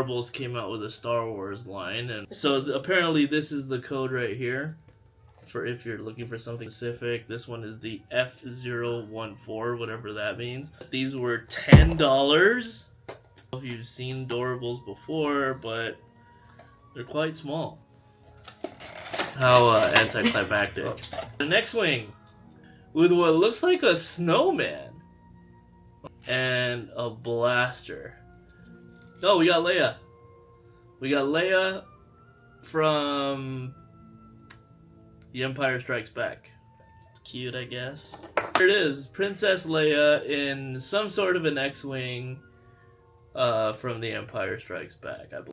Doorables came out with a Star Wars line, and so apparently this is the code right here for if you're looking for something specific. This one is the F014, whatever that means. These were $10. I don't know if you've seen Doorables before, but they're quite small. How anticlimactic. The X-Wing with what looks like a snowman and a blaster. Oh, we got Leia. We got Leia from The Empire Strikes Back. It's cute, I guess. Here it is, Princess Leia in some sort of an X-Wing from The Empire Strikes Back, I believe.